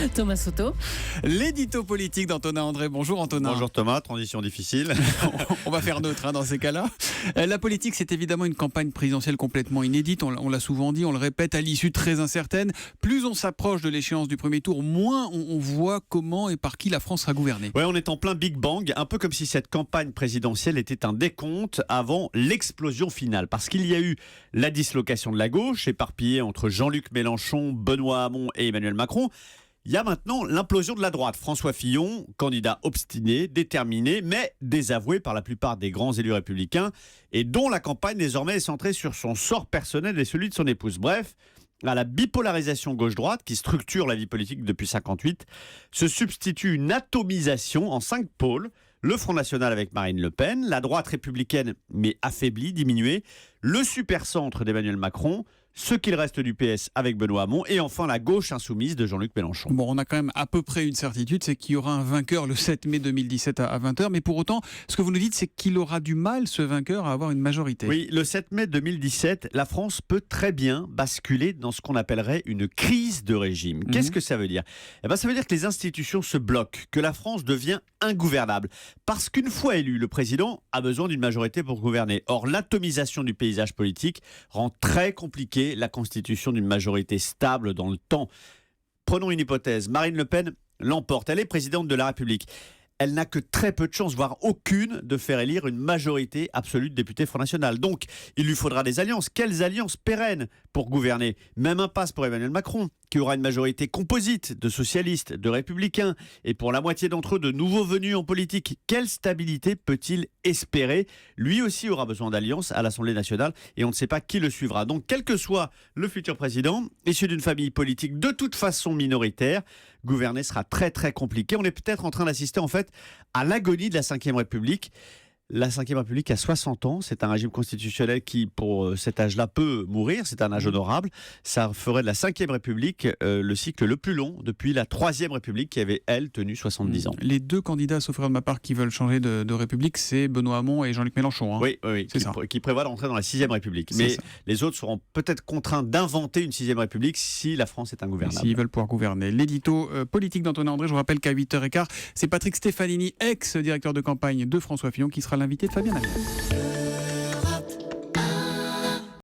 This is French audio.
Thomas Soto. L'édito politique d'Antonin André. Bonjour Antonin. Bonjour Thomas, transition difficile. On va faire neutre dans ces cas-là. La politique, c'est évidemment une campagne présidentielle complètement inédite. On l'a souvent dit, on le répète, à l'issue très incertaine. Plus on s'approche de l'échéance du premier tour, moins on voit comment et par qui la France sera gouvernée. Ouais, on est en plein Big Bang, un peu comme si cette campagne présidentielle était un décompte avant l'explosion finale. Parce qu'il y a eu la dislocation de la gauche, éparpillée entre Jean-Luc Mélenchon, Benoît Hamon et Emmanuel Macron. Il y a maintenant l'implosion de la droite. François Fillon, candidat obstiné, déterminé, mais désavoué par la plupart des grands élus républicains et dont la campagne désormais est centrée sur son sort personnel et celui de son épouse. Bref, à la bipolarisation gauche-droite qui structure la vie politique depuis 1958, se substitue une atomisation en 5 pôles. Le Front National avec Marine Le Pen, la droite républicaine mais affaiblie, diminuée, le super-centre d'Emmanuel Macron, ce qu'il reste du PS avec Benoît Hamon et enfin la gauche insoumise de Jean-Luc Mélenchon. Bon, on a quand même à peu près une certitude, c'est qu'il y aura un vainqueur le 7 mai 2017 à 20h, mais pour autant, ce que vous nous dites, c'est qu'il aura du mal, ce vainqueur, à avoir une majorité. Oui, le 7 mai 2017, la France peut très bien basculer dans ce qu'on appellerait une crise de régime. Qu'est-ce que ça veut dire ? Eh ben, ça veut dire que les institutions se bloquent, que la France devient ingouvernable. Parce qu'une fois élu, le président a besoin d'une majorité pour gouverner. Or, l'atomisation du paysage politique rend très compliqué la constitution d'une majorité stable dans le temps. Prenons une hypothèse. Marine Le Pen l'emporte. Elle est présidente de la République. Elle n'a que très peu de chances, voire aucune, de faire élire une majorité absolue de députés Front National. Donc, il lui faudra des alliances. Quelles alliances pérennes pour gouverner ? Même impasse pour Emmanuel Macron, qui aura une majorité composite de socialistes, de républicains, et pour la moitié d'entre eux, de nouveaux venus en politique. Quelle stabilité peut-il espérer ? Lui aussi aura besoin d'alliances à l'Assemblée nationale, et on ne sait pas qui le suivra. Donc, quel que soit le futur président, issu d'une famille politique de toute façon minoritaire, gouverner sera très très compliqué. On est peut-être en train d'assister en fait à l'agonie de la Ve République. La Ve République a 60 ans, c'est un régime constitutionnel qui, pour cet âge-là, peut mourir, c'est un âge honorable. Ça ferait de la Ve République le cycle le plus long depuis la Troisième République qui avait, elle, tenu 70 ans. Les deux candidats, sauf erreur de ma part, qui veulent changer de République, c'est Benoît Hamon et Jean-Luc Mélenchon. Hein. Oui, qui prévoient d'entrer dans la Sixième République. Mais les autres seront peut-être contraints d'inventer une Sixième République si la France est ingouvernable. S'ils veulent pouvoir gouverner. L'édito politique d'Antonin André, je vous rappelle qu'à 8h15, c'est Patrick Stefanini, ex-directeur de campagne de François Fillon, qui sera l'invité de Fabien Amiel.